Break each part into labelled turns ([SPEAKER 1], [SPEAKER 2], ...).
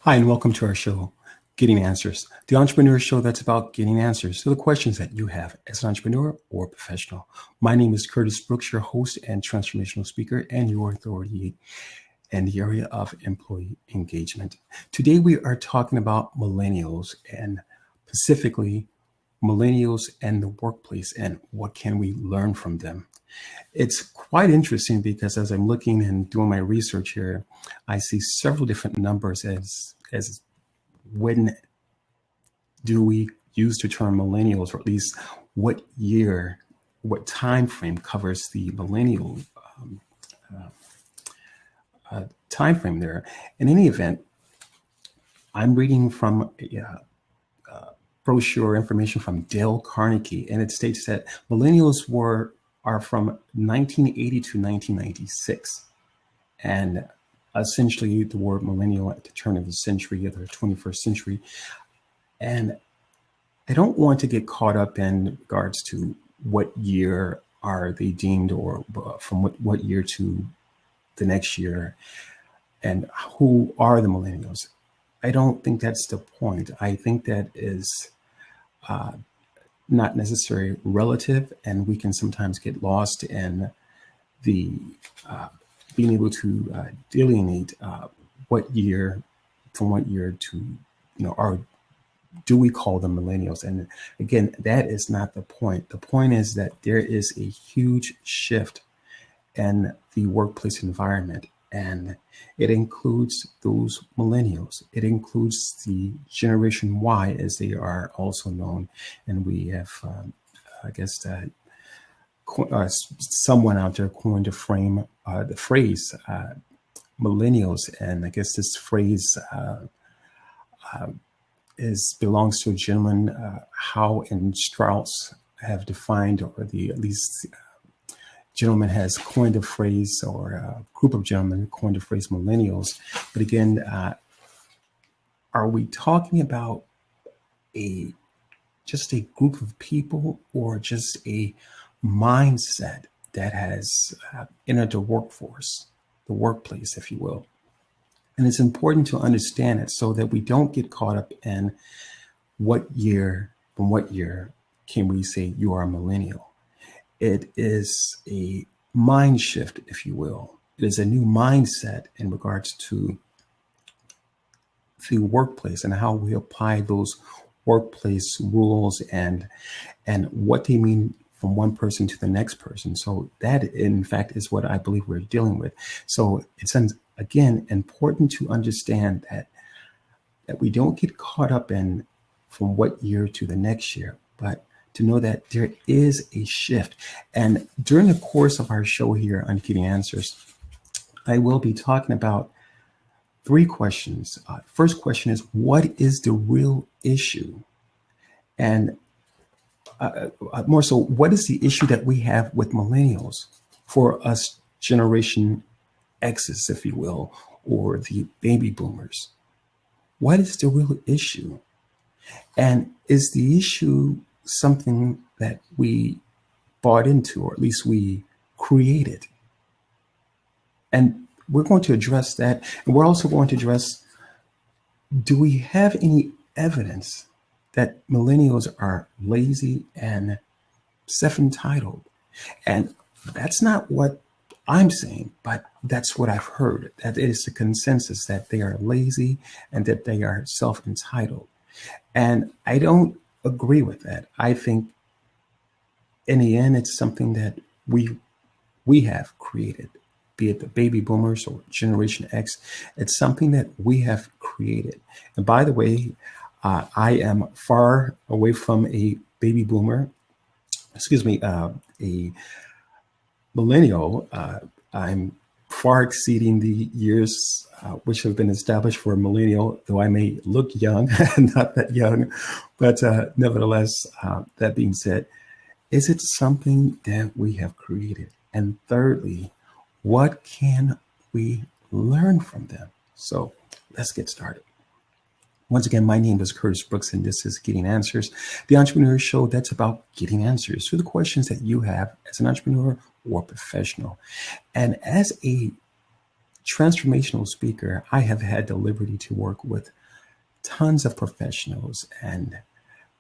[SPEAKER 1] Hi, and welcome to our show, Getting Answers, the entrepreneur show that's about getting answers to the questions that you have as an entrepreneur or professional. My name is Curtis Brooks, your host and transformational speaker, and your authority in the area of employee engagement. Today, we are talking about millennials and specifically millennials and the workplace and what can we learn from them. It's quite interesting because as I'm looking and doing my research here, I see several different numbers as when do we use the term millennials, or at least what year, what time frame covers the millennial time frame there. In any event, I'm reading from brochure information from Dale Carnegie, and it states that millennials are from 1980 to 1996, and essentially the word millennial at the turn of the century, of the 21st century. And I don't want to get caught up in regards to what year are they deemed, or from what year to the next year, and who are the millennials. I don't think that's the point. I think that is not necessarily relative, and we can sometimes get lost in the being able to delineate what year, from what year to, or do we call them millennials? And again, that is not the point. The point is that there is a huge shift in the workplace environment, and it includes those millennials. It includes the Generation Y, as they are also known. And we have, I guess, someone out there coined the phrase millennials, and I guess this phrase belongs to a gentleman, Howe and Strauss have defined, or at least gentleman has coined the phrase, or a group of gentlemen coined the phrase millennials. But again, are we talking about just a group of people, or just a mindset that has entered the workforce, the workplace, if you will? And it's important to understand it so that we don't get caught up in from what year can we say you are a millennial. It is a mind shift, if you will. It is a new mindset in regards to the workplace and how we apply those workplace rules and what they mean from one person to the next person. So that, in fact, is what I believe we're dealing with. So it's, again, important to understand that we don't get caught up in from what year to the next year, but to know that there is a shift. And during the course of our show here on Getting Answers, I will be talking about three questions. First question is, what is the real issue? And more so, what is the issue that we have with millennials for us Generation X's, if you will, or the baby boomers? What is the real issue? And is the issue something that we bought into, or at least we created? And we're going to address that. And we're also going to address, do we have any evidence that millennials are lazy and self-entitled? And that's not what I'm saying, but that's what I've heard, that it is the consensus that they are lazy and that they are self-entitled. And I don't agree with that. I think in the end, it's something that we have created, be it the baby boomers or Generation X. It's something that we have created. And by the way, I am far away from a baby boomer, a millennial. I'm far exceeding the years which have been established for a millennial, though I may look young, not that young, but nevertheless, that being said, is it something that we have created? And thirdly, what can we learn from them? So let's get started. Once again, my name is Curtis Brooks, and this is Getting Answers, the entrepreneur show that's about getting answers to the questions that you have as an entrepreneur or professional. And as a transformational speaker, I have had the liberty to work with tons of professionals and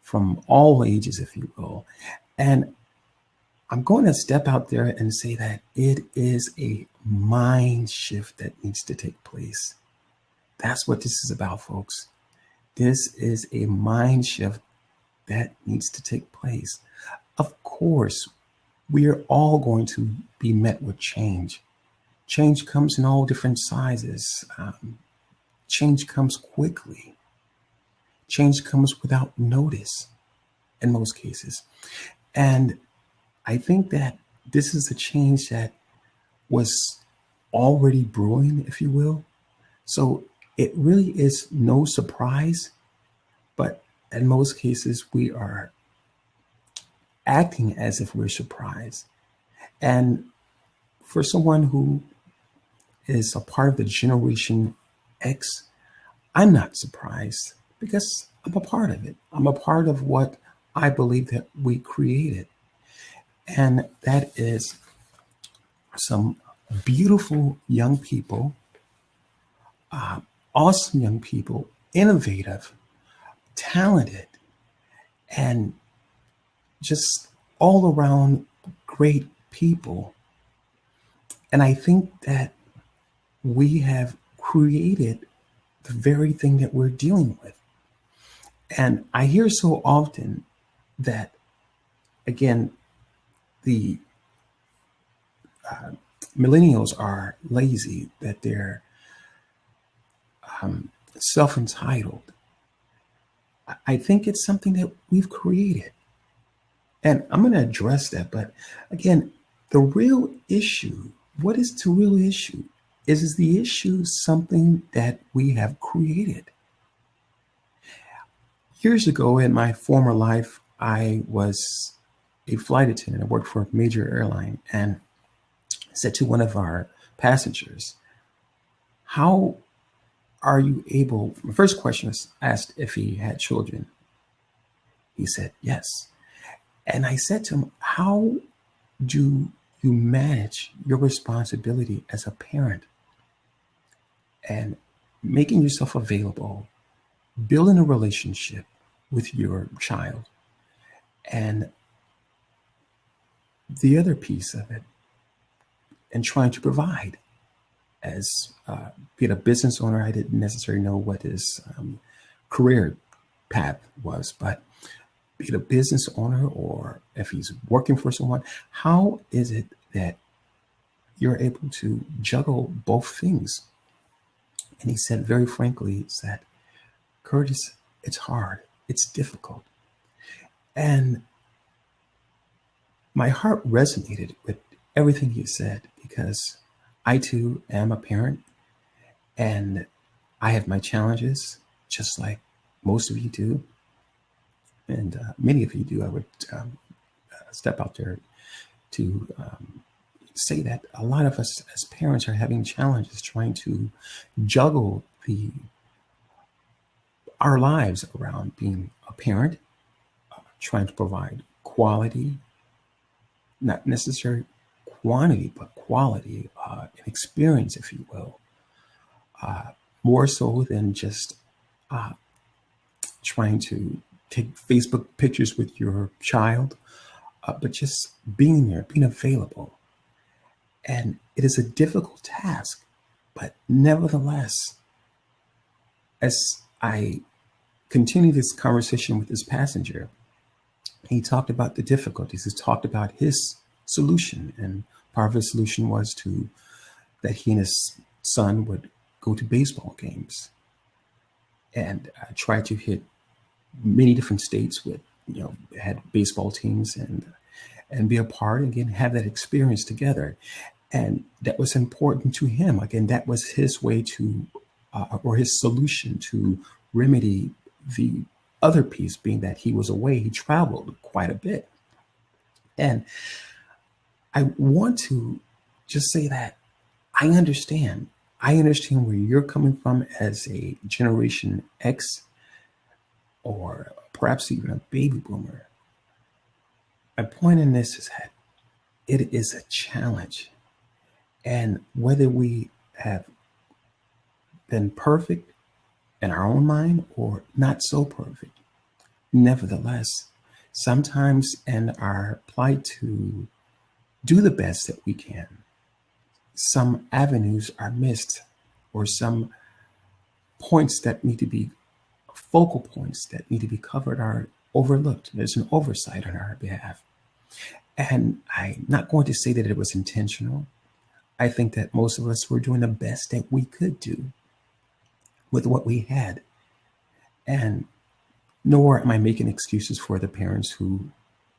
[SPEAKER 1] from all ages, if you will. And I'm going to step out there and say that it is a mind shift that needs to take place. That's what this is about, folks. This is a mind shift that needs to take place. Of course, we are all going to be met with change. Change comes in all different sizes. Change comes quickly. Change comes without notice in most cases. And I think that this is a change that was already brewing, if you will. So it really is no surprise, but in most cases, we are acting as if we're surprised. And for someone who is a part of the Generation X, I'm not surprised because I'm a part of it. I'm a part of what I believe that we created. And that is some beautiful young people, awesome young people, innovative, talented, and just all around great people. And I think that we have created the very thing that we're dealing with. And I hear so often that, again, the millennials are lazy, that they're self-entitled. I think it's something that we've created. And I'm going to address that. But again, the real issue, what is the real issue? Is the issue something that we have created? Years ago in my former life, I was a flight attendant. I worked for a major airline and said to one of our passengers, how are you able, my first question was asked if he had children. He said, yes. And I said to him, how do you manage your responsibility as a parent and making yourself available, building a relationship with your child, and the other piece of it, and trying to provide? As being a business owner, I didn't necessarily know what his career path was, but being a business owner, or if he's working for someone, how is it that you're able to juggle both things? And he said very frankly, he said, Curtis, it's hard, it's difficult. And my heart resonated with everything he said, because I too am a parent and I have my challenges, just like most of you do. And many of you do. I would step out there to say that a lot of us as parents are having challenges trying to juggle our lives around being a parent, trying to provide quality, not necessarily quantity, but quality, an experience, if you will, more so than just trying to take Facebook pictures with your child, but just being there, being available. And it is a difficult task, but nevertheless, as I continue this conversation with this passenger, he talked about the difficulties. He talked about his solution, and part of his solution was that he and his son would go to baseball games and try to hit many different states with, had baseball teams, and be a part, and again, have that experience together. And that was important to him. Again, that was his way to, or his solution to remedy the other piece, being that he was away, he traveled quite a bit. And I want to just say that I understand where you're coming from as a Generation X, or perhaps even a baby boomer. My point in this is that it is a challenge. And whether we have been perfect in our own mind or not so perfect. Nevertheless, sometimes in our plight to do the best that we can, some avenues are missed or some points that need to be focal points that need to be covered are overlooked. There's an oversight on our behalf. And I'm not going to say that it was intentional. I think that most of us were doing the best that we could do with what we had. And nor am I making excuses for the parents who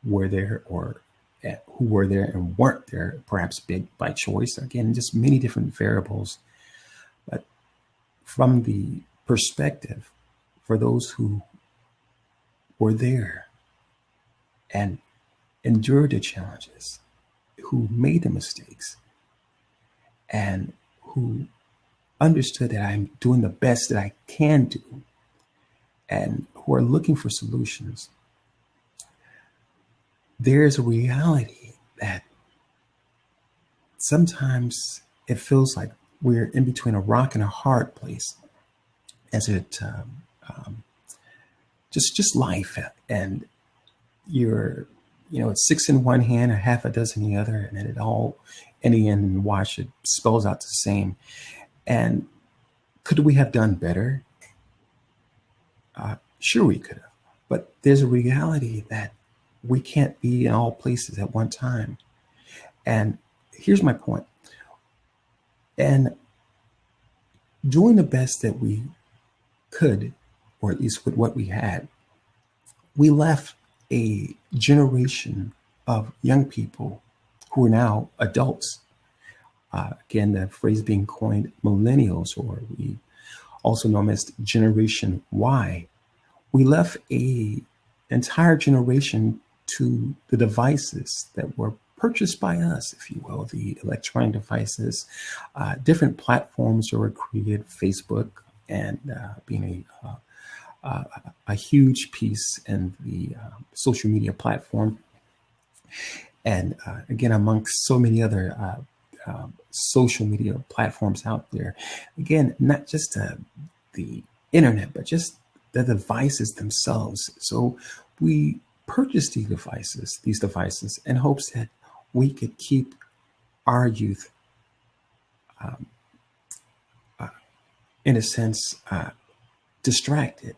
[SPEAKER 1] were there or who were there and weren't there, perhaps by choice. Again, just many different variables. But from the perspective for those who were there and endured the challenges, who made the mistakes, and who understood that I'm doing the best that I can do, and who are looking for solutions, there's a reality that sometimes it feels like we're in between a rock and a hard place as it just life. And it's six in one hand, a half a dozen in the other, and then it all in the end and wash it spells out the same. And could we have done better? Sure we could have, but there's a reality that we can't be in all places at one time. And here's my point. And doing the best that we could, or at least with what we had, we left a generation of young people who are now adults. Again, the phrase being coined, millennials, or we also know them as Generation Y. We left a entire generation to the devices that were purchased by us, if you will, the electronic devices, different platforms that were created, Facebook, and being a huge piece in the social media platform. And again, amongst so many other social media platforms out there, again, not just the internet, but just the devices themselves. So we purchased these devices in hopes that we could keep our youth, in a sense, distracted,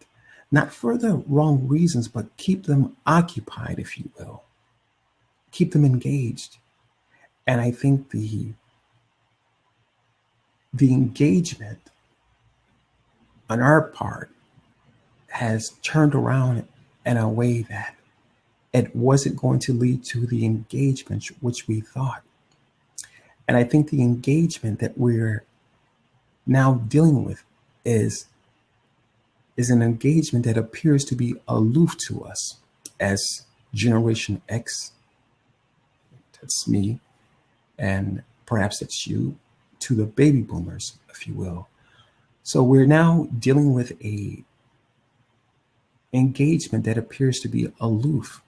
[SPEAKER 1] not for the wrong reasons, but keep them occupied, if you will, keep them engaged. And I think the engagement on our part has turned around in a way that it wasn't going to lead to the engagement which we thought. And I think the engagement that we're now dealing with is an engagement that appears to be aloof to us as Generation X. That's me, and perhaps that's you, to the baby boomers, if you will. So we're now dealing with a engagement that appears to be aloof.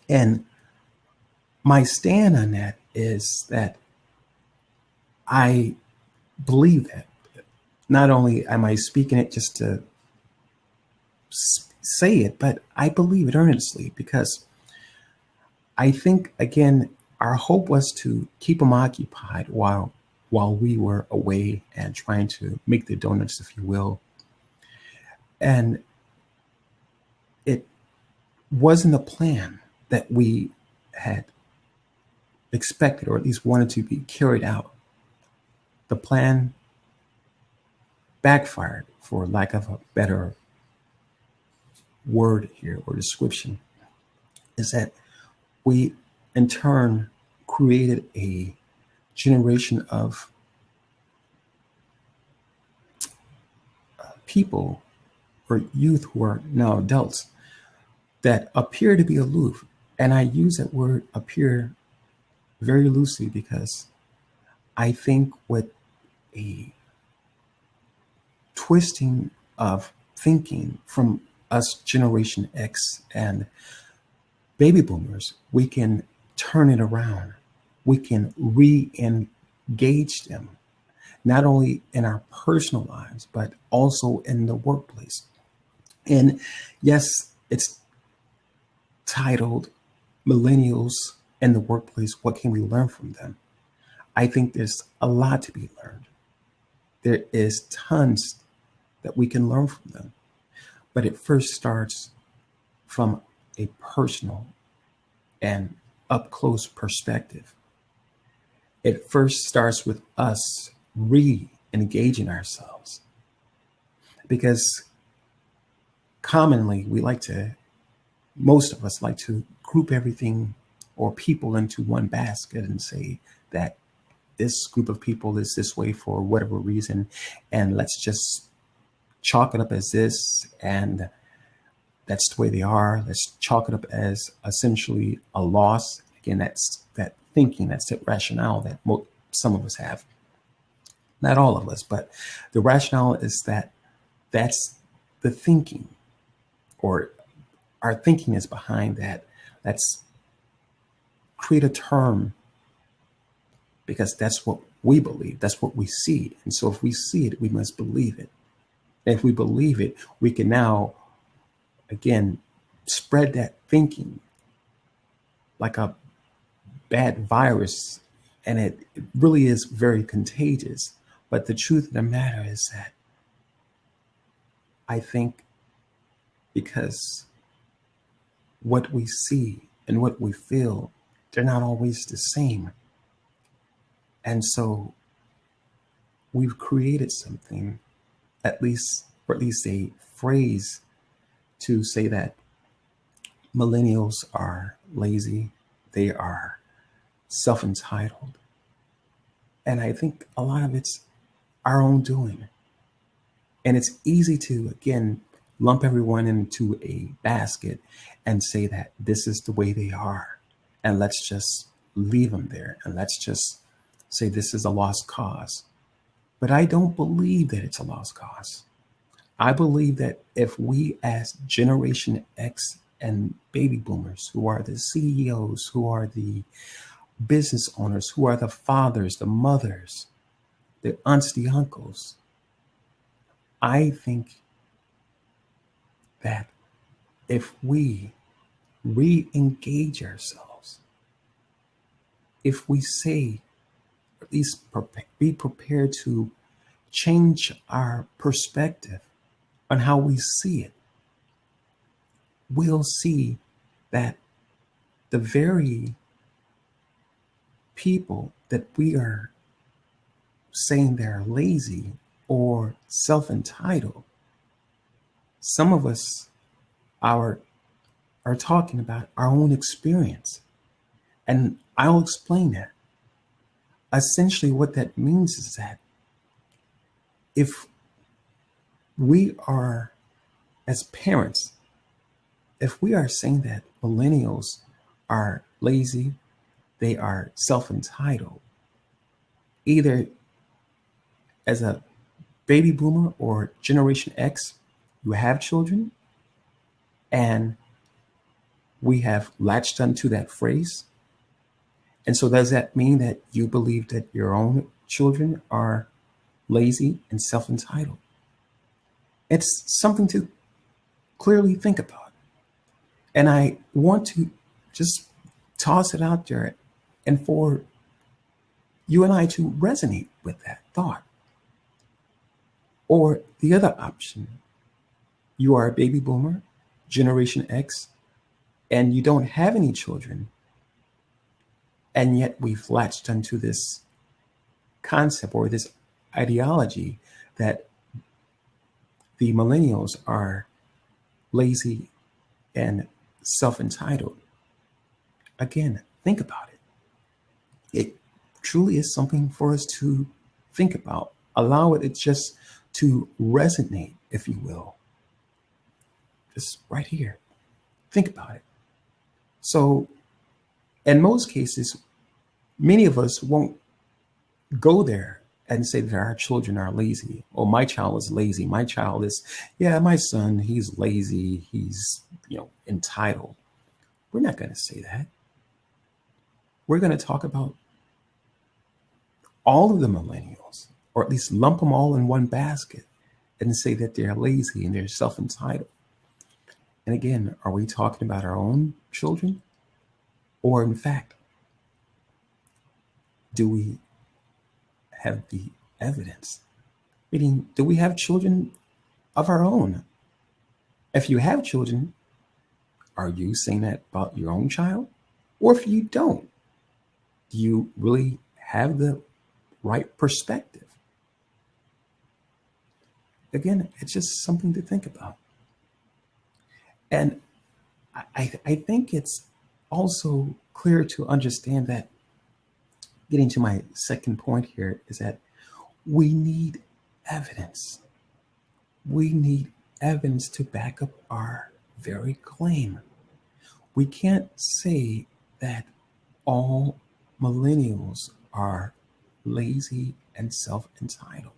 [SPEAKER 1] And my stand on that is that I believe that not only am I speaking it just to say it, but I believe it earnestly, because I think, again, our hope was to keep them occupied while we were away and trying to make the donuts, if you will. And it wasn't a plan that we had expected, or at least wanted to be carried out. The plan backfired, for lack of a better word here or description, is that we in turn created a generation of people or youth who are now adults that appear to be aloof. And I use that word appear very loosely because I think with a twisting of thinking from us Generation X and baby boomers, we can turn it around. We can re-engage them. not only in our personal lives, but also in the workplace. And yes, it's titled Millennials in the Workplace. What can we learn from them? I think there's a lot to be learned. There is tons that we can learn from them. But it first starts from a personal and up close perspective. It first starts with us re engaging ourselves. Because commonly, most of us like to group everything or people into one basket and say that this group of people is this way for whatever reason. And let's just chalk it up as this. And that's the way they are. Let's chalk it up as essentially a loss. Again, that's that thinking, that's that rationale that some of us have. Not all of us, but the rationale is that that's the thinking, or our thinking is behind that. Let's create a term because that's what we believe. That's what we see. And so if we see it, we must believe it. And if we believe it, we can now, again, spread that thinking like a bad virus. And it really is very contagious. But the truth of the matter is that I think because what we see and what we feel, they're not always the same. And so we've created something, or at least a phrase to say that millennials are lazy, they are self-entitled. And I think a lot of it's our own doing. And it's easy to, again, lump everyone into a basket and say that this is the way they are. And let's just leave them there. And let's just say this is a lost cause. But I don't believe that it's a lost cause. I believe that if we as Generation X and baby boomers, who are the CEOs, who are the business owners, who are the fathers, the mothers, the aunts, the uncles, I think that if we re-engage ourselves, if we say, at least be prepared to change our perspective on how we see it, we'll see that the very people that we are saying they're lazy or self-entitled, some of us are talking about our own experience. And I'll explain that. Essentially, what that means is that if we are, as parents, if we are saying that millennials are lazy, they are self-entitled, either as a baby boomer or Generation X, you have children, and we have latched onto that phrase. And so does that mean that you believe that your own children are lazy and self-entitled? It's something to clearly think about. And I want to just toss it out there and for you and I to resonate with that thought. Or the other option, you are a baby boomer, Generation X, and you don't have any children, and yet we've latched onto this concept or this ideology that the millennials are lazy and self-entitled. Again, think about it. It truly is something for us to think about. Allow it just to resonate, if you will. Just right here. Think about it. So in most cases, many of us won't go there and say that our children are lazy. Or my child is lazy. My child is, my son, he's lazy. He's, entitled. We're not going to say that. We're going to talk about all of the millennials, or at least lump them all in one basket and say that they're lazy and they're self-entitled. And again, are we talking about our own children? Or in fact, do we have the evidence? Meaning, do we have children of our own? If you have children, are you saying that about your own child? Or if you don't, do you really have the right perspective? Again, it's just something to think about. And I think it's also clear to understand that, getting to my second point here, is that we need evidence. We need evidence to back up our very claim. We can't say that all millennials are lazy and self-entitled.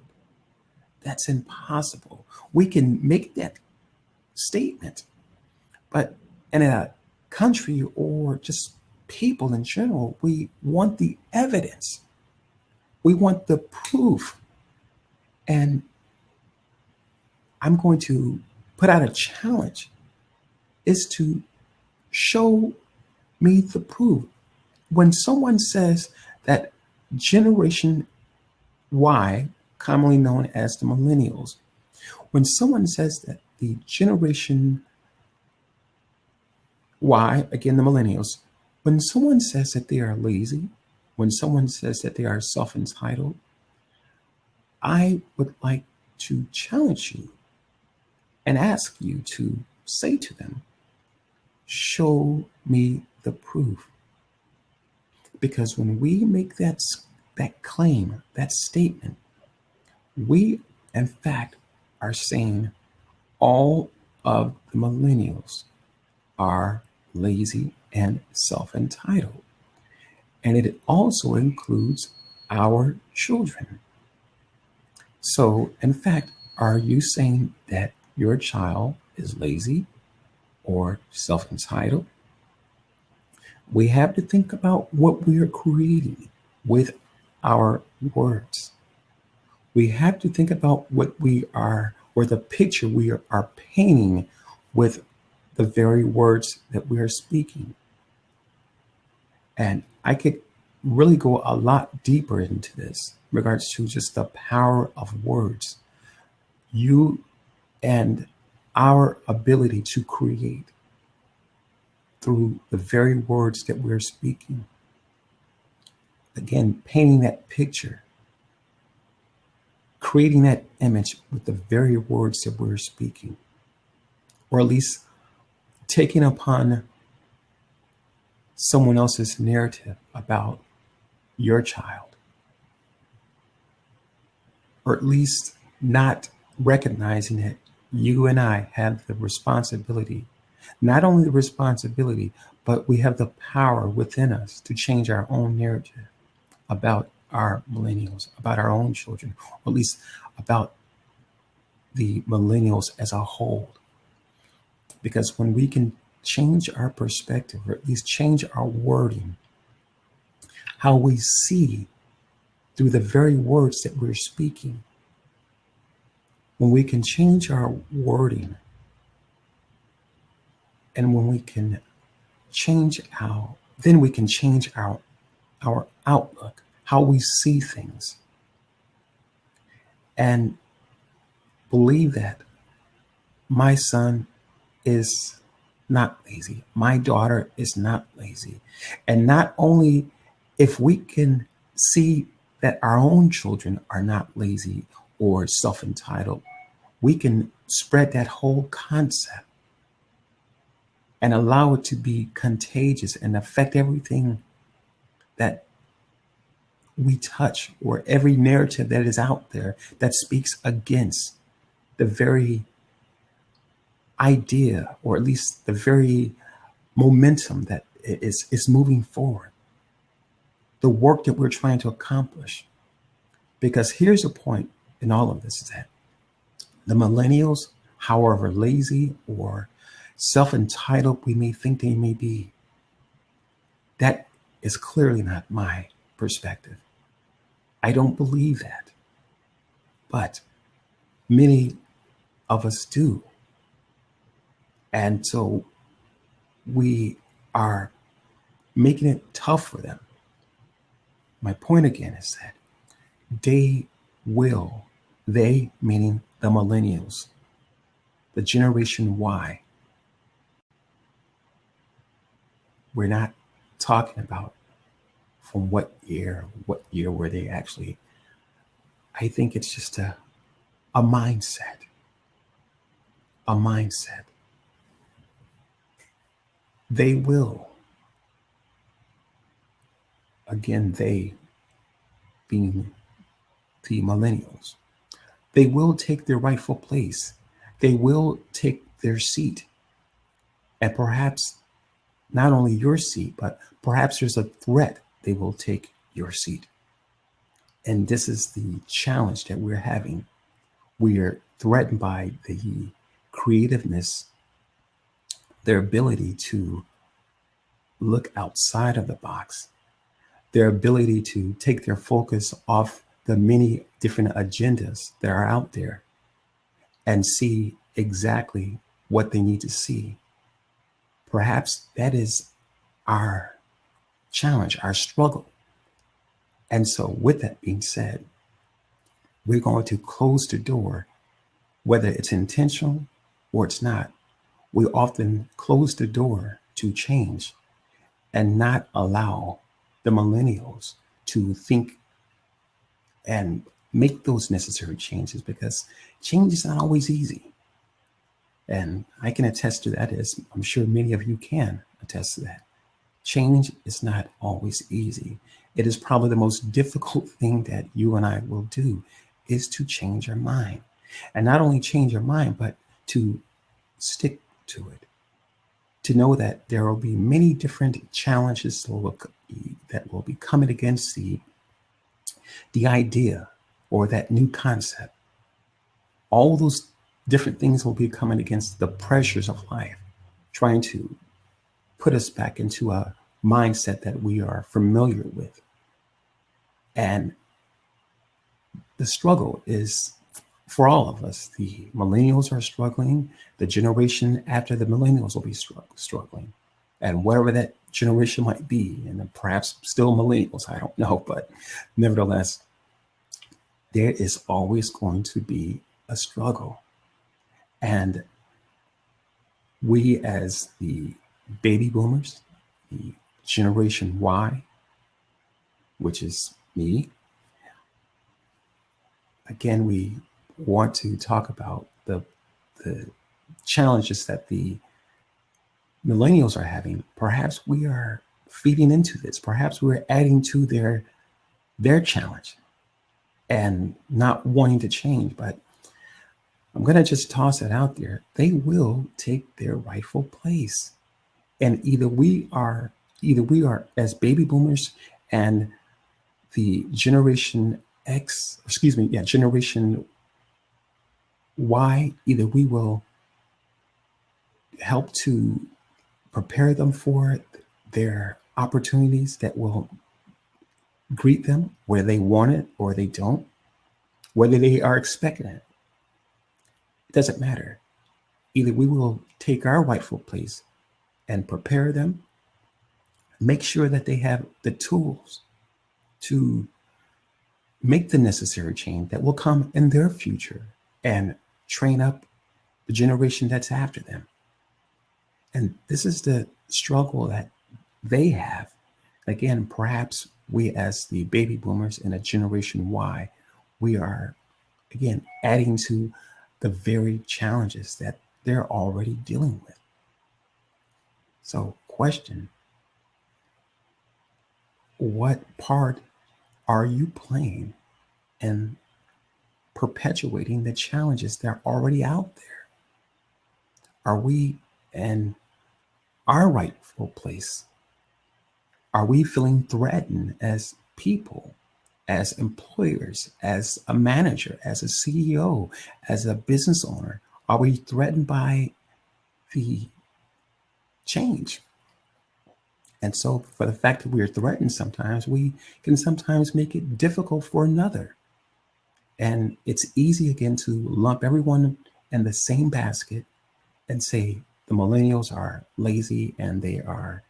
[SPEAKER 1] That's impossible. We can make that statement, but in a country or just people in general, we want the evidence. We want the proof. And I'm going to put out a challenge, is to show me the proof. When someone says that Generation Y, commonly known as the millennials, when someone says that the Generation Y, again, the millennials, when someone says that they are lazy, when someone says that they are self-entitled, I would like to challenge you and ask you to say to them, show me the proof. Because when we make that claim, that statement, we in fact are saying all of the millennials are lazy and self-entitled. And it also includes our children. So in fact, are you saying that your child is lazy or self-entitled? We have to think about what we are creating with our words. We have to think about what we are, or the picture we are painting with the very words that we are speaking. And I could really go a lot deeper into this in regards to just the power of words. You and our ability to create through the very words that we're speaking. Again, painting that picture, creating that image with the very words that we're speaking, or at least taking upon someone else's narrative about your child, or at least not recognizing that you and I have the responsibility, not only the responsibility, but we have the power within us to change our own narrative about our millennials, about our own children, or at least about the millennials as a whole. Because when we can change our perspective, or at least change our wording, how we see through the very words that we're speaking, when we can change our wording, and when we can change then we can change our outlook, how we see things, and believe that my son is not lazy. My daughter is not lazy. And not only if we can see that our own children are not lazy or self-entitled, we can spread that whole concept and allow it to be contagious and affect everything that we touch, or every narrative that is out there that speaks against the very idea, or at least the very momentum that is moving forward, the work that we're trying to accomplish. Because here's the point in all of this, is that the millennials, however lazy or self-entitled we may think they may be, that is clearly not my perspective. I don't believe that. but many of us do. And so we are making it tough for them. My point again is that they will, they meaning the millennials, the Generation Y, we're not talking about from what year were they actually. I think it's just a mindset, a mindset. They will, again, they being the millennials, they will take their rightful place. They will take their seat. And perhaps not only your seat, but perhaps there's a threat they will take your seat. And this is the challenge that we're having. We are threatened by the creativeness, their ability to look outside of the box, their ability to take their focus off the many different agendas that are out there and see exactly what they need to see. Perhaps that is our challenge, our struggle. And so with that being said, we're going to close the door, whether it's intentional or it's not. We often close the door to change and not allow the millennials to think and make those necessary changes, because change is not always easy. And I can attest to that, as I'm sure many of you can attest to that. Change is not always easy. It is probably the most difficult thing that you and I will do, is to change our mind. And not only change our mind, but to stick to it. To know that there will be many different challenges that will be coming against the idea or that new concept. All those different things will be coming against the pressures of life, trying to put us back into a mindset that we are familiar with. And the struggle is for all of us. The millennials are struggling. The generation after the millennials will be struggling. And whatever that generation might be, and perhaps still millennials, I don't know, but nevertheless, there is always going to be a struggle. And we, as the baby boomers, the Generation Y, which is me, again, we want to talk about the challenges that the millennials are having. Perhaps we are feeding into this. Perhaps we're adding to their challenge and not wanting to change. But I'm going to just toss it out there. They will take their rightful place. And either we are as baby boomers and the Generation Y, either we will help to prepare them for their opportunities that will greet them, whether they want it or they don't, whether they are expecting it. It doesn't matter. Either we will take our rightful place and prepare them, make sure that they have the tools to make the necessary change that will come in their future and train up the generation that's after them. And this is the struggle that they have. Again, perhaps we as the baby boomers and a Generation Y, we are, again, adding to the very challenges that they're already dealing with. So, question, what part are you playing in perpetuating the challenges that are already out there? Are we in our rightful place? Are we feeling threatened as people, as employers, as a manager, as a CEO, as a business owner? Are we threatened by the change? And so for the fact that we are threatened sometimes, we can sometimes make it difficult for another. And it's easy again to lump everyone in the same basket and say the millennials are lazy and they are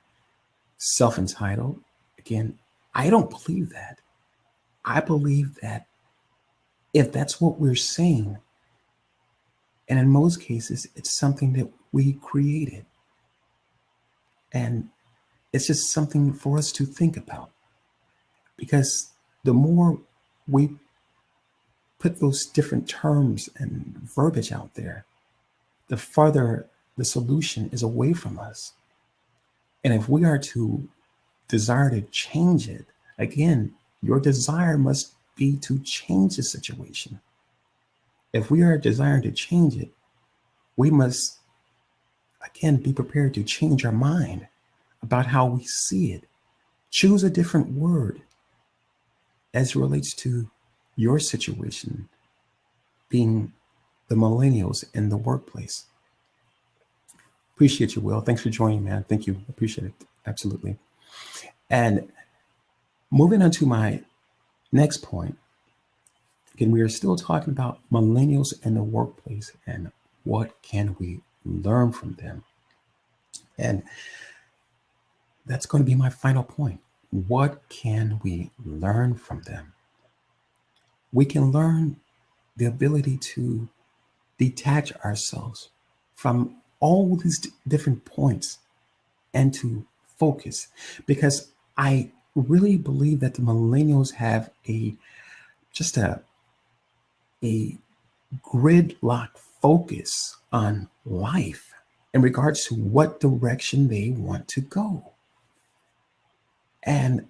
[SPEAKER 1] self-entitled. Again, I don't believe that. I believe that if that's what we're saying, and in most cases, it's something that we created. And it's just something for us to think about. Because the more we put those different terms and verbiage out there, the farther the solution is away from us. And if we are to desire to change it, again, your desire must be to change the situation. If we are desiring to change it, we must, again, be prepared to change our mind about how we see it. Choose a different word as it relates to your situation, being the millennials in the workplace. Appreciate you, Will. Thanks for joining, man. Thank you. Appreciate it. Absolutely. And moving on to my next point, again, we are still talking about millennials in the workplace and what can we learn from them. And that's going to be my final point. What can we learn from them? We can learn the ability to detach ourselves from all these different points and to focus, because I really believe that the millennials have a gridlock focus on life in regards to what direction they want to go. And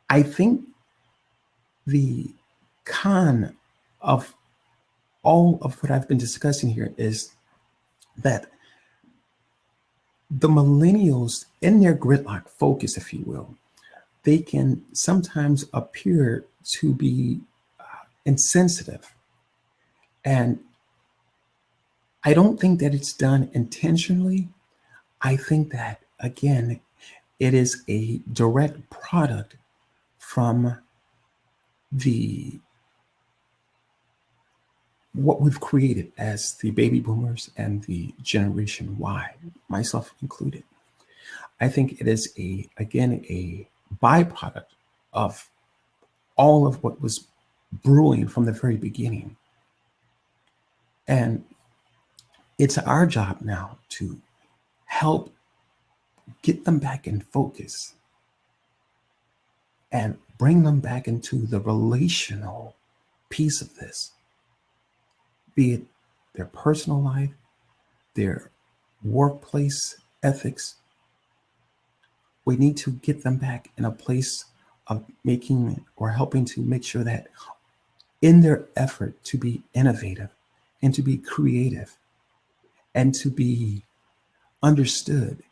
[SPEAKER 1] I think the con of all of what I've been discussing here is that the millennials, in their gridlock focus, if you will, they can sometimes appear to be insensitive. And I don't think that it's done intentionally. I think that, again, it is a direct product from what we've created as the baby boomers and the Generation Y, myself included. I think it is a byproduct of all of what was brewing from the very beginning. And it's our job now to help get them back in focus and bring them back into the relational piece of this, be it their personal life, their workplace ethics. We need to get them back in a place of making or helping to make sure that in their effort to be innovative and to be creative and to be understood,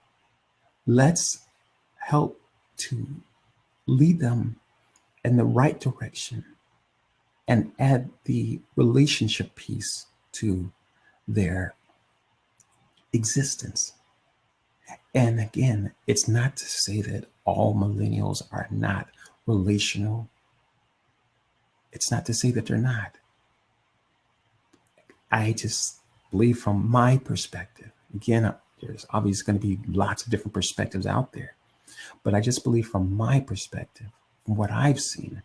[SPEAKER 1] let's help to lead them in the right direction and add the relationship piece to their existence. And again, it's not to say that all millennials are not relational. It's not to say that they're not. I just believe from my perspective, again, there's obviously going to be lots of different perspectives out there, but I just believe from my perspective, from what I've seen,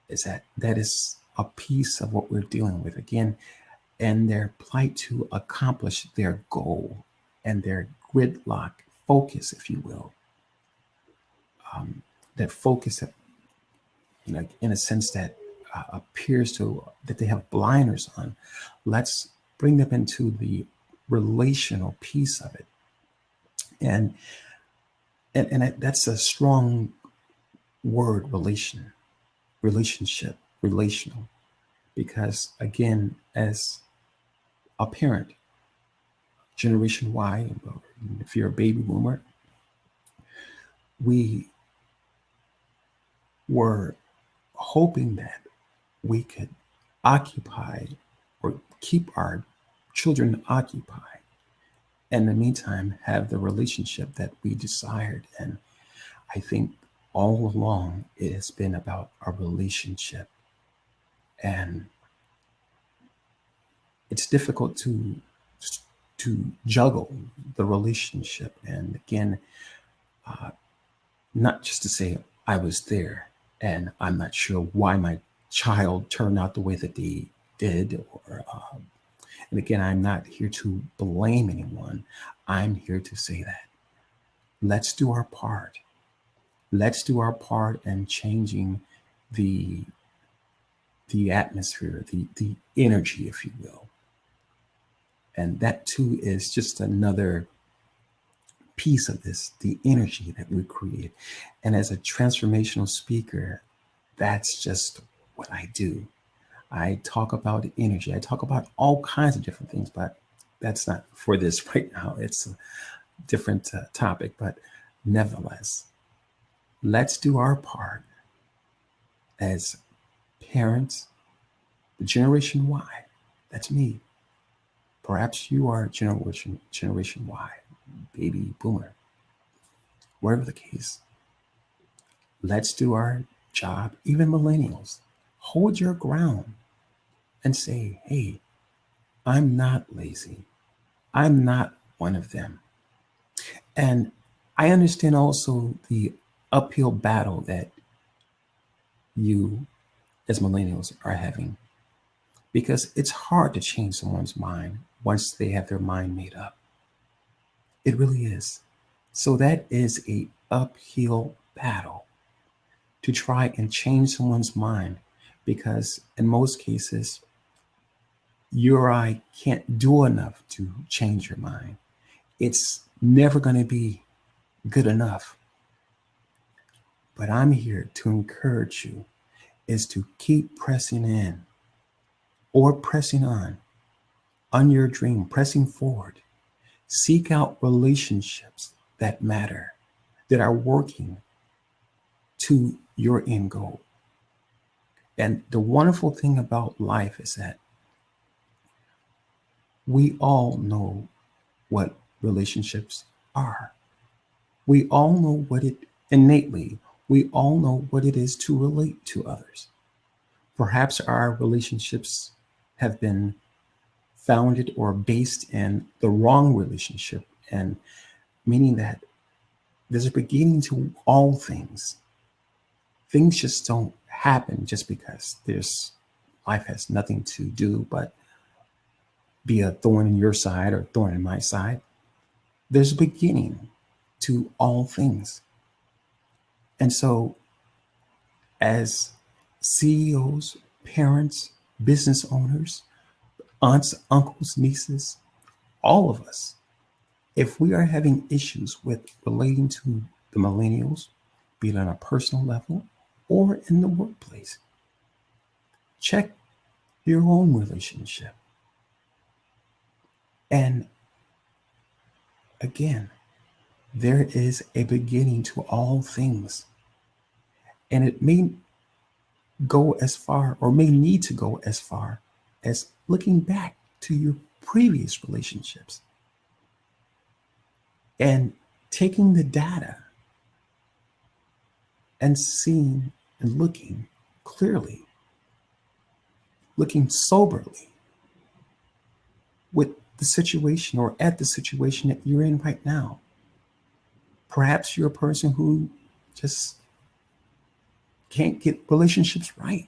[SPEAKER 1] is that is a piece of what we're dealing with, again, and their plight to accomplish their goal and their gridlock focus, if you will. That focus, in a sense that appears to that they have blinders on. Let's bring them into the relational piece of it, and that's a strong word, relationship, relational, because again, as a parent, Generation Y, if you're a baby boomer, we were hoping that we could occupy or keep our children occupied, and in the meantime have the relationship that we desired. And I think all along it has been about a relationship. And it's difficult to juggle the relationship. And again, not just to say I was there and I'm not sure why my child turned out the way that they did, or and again, I'm not here to blame anyone. I'm here to say that let's do our part. Let's do our part in changing the atmosphere, the energy, if you will. And that too is just another piece of this, the energy that we create. And as a transformational speaker, that's just what I do. I talk about energy. I talk about all kinds of different things, but that's not for this right now. It's a different topic, but nevertheless, let's do our part as parents, the Generation Y. That's me. Perhaps you are Generation Y, baby boomer, whatever the case. Let's do our job, even millennials. Hold your ground and say, hey, I'm not lazy. I'm not one of them. And I understand also the uphill battle that you as millennials are having, because it's hard to change someone's mind once they have their mind made up. It really is. So that is a uphill battle to try and change someone's mind, because in most cases, you or I can't do enough to change your mind. It's never going to be good enough. But I'm here to encourage you is to keep pressing in or pressing on your dream, pressing forward. Seek out relationships that matter, that are working to your end goal. And the wonderful thing about life is that we all know what relationships are. We all know what it innately, we all know what it is to relate to others. Perhaps our relationships have been founded or based in the wrong relationship, and meaning that there's a beginning to all things. Things just don't happen just because life has nothing to do but be a thorn in your side or thorn in my side. There's a beginning to all things. And so as CEOs, parents, business owners, aunts, uncles, nieces, all of us, if we are having issues with relating to the millennials, be it on a personal level or in the workplace, check your own relationship. And again, there is a beginning to all things. And it may go as far, or may need to go as far, as looking back to your previous relationships and taking the data and seeing and looking clearly, looking soberly with the situation or at the situation that you're in right now. Perhaps you're a person who just can't get relationships right.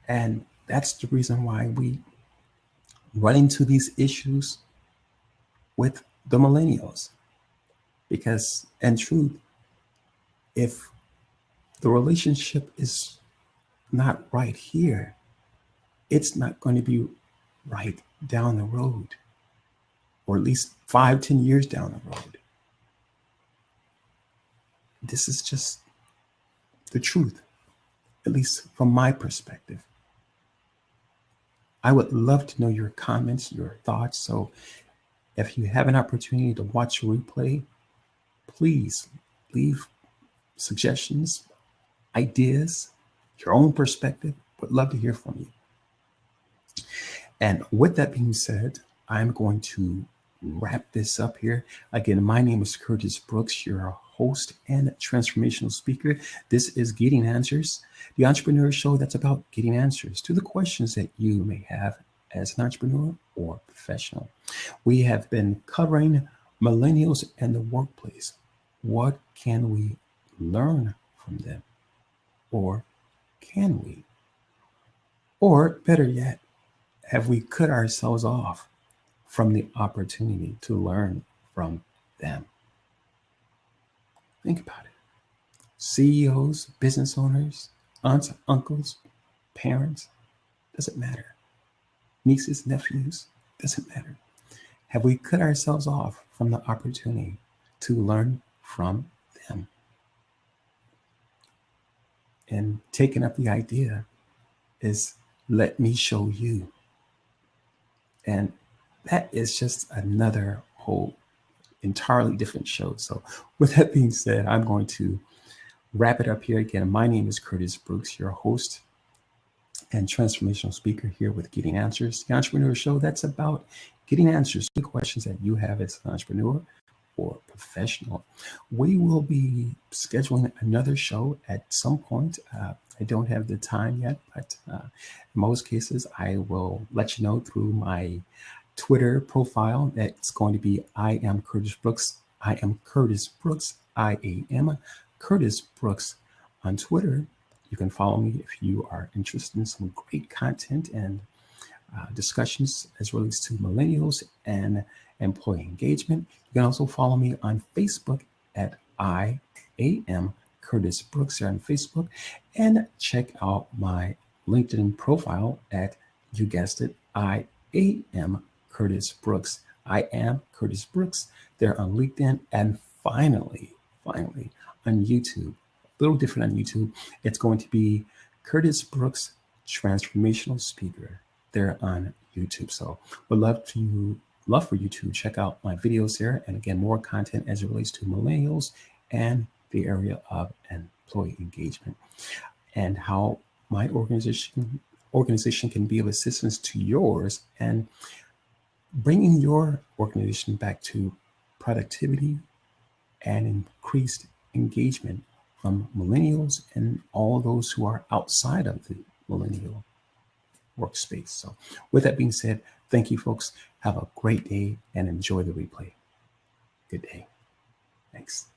[SPEAKER 1] And that's the reason why we run into these issues with the millennials. Because in truth, if the relationship is not right here, it's not going to be right down the road, or at least 5-10 years down the road. This is just the truth, at least from my perspective. I would love to know your comments, your thoughts. So if you have an opportunity to watch a replay, please leave suggestions, ideas, your own perspective. Would love to hear from you. And with that being said, I'm going to wrap this up here. Again, my name is Curtis Brooks, your host and transformational speaker. This is Getting Answers, the entrepreneur show that's about getting answers to the questions that you may have as an entrepreneur or professional. We have been covering millennials and the workplace. What can we learn from them? Or can we? Or better yet, have we cut ourselves off from the opportunity to learn from them? Think about it. CEOs, business owners, aunts, uncles, parents, doesn't matter. Nieces, nephews, doesn't matter. Have we cut ourselves off from the opportunity to learn from them? And taking up the idea is, let me show you. And that is just another whole entirely different show. So with that being said, I'm going to wrap it up here. Again, my name is Curtis Brooks, your host and transformational speaker here with Getting Answers, the entrepreneur show that's about getting answers to the questions that you have as an entrepreneur or professional. We will be scheduling another show at some point. I don't have the time yet, but in most cases, I will let you know through my Twitter profile. That's going to be I am Curtis Brooks. I am Curtis Brooks. I am Curtis Brooks on Twitter. You can follow me if you are interested in some great content and discussions as relates to millennials and employee engagement. You can also follow me on Facebook at I am Curtis Brooks there on Facebook, and check out my LinkedIn profile at, you guessed it, I am Curtis Brooks. I am Curtis Brooks there on LinkedIn, and finally on YouTube. A little different on YouTube. It's going to be Curtis Brooks Transformational Speaker there on YouTube. So would love for you to check out my videos there, and again, more content as it relates to millennials and the area of employee engagement, and how my organization can be of assistance to yours and bringing your organization back to productivity and increased engagement from millennials and all those who are outside of the millennial workspace. So with that being said, thank you, folks. Have a great day and enjoy the replay. Good day. Thanks.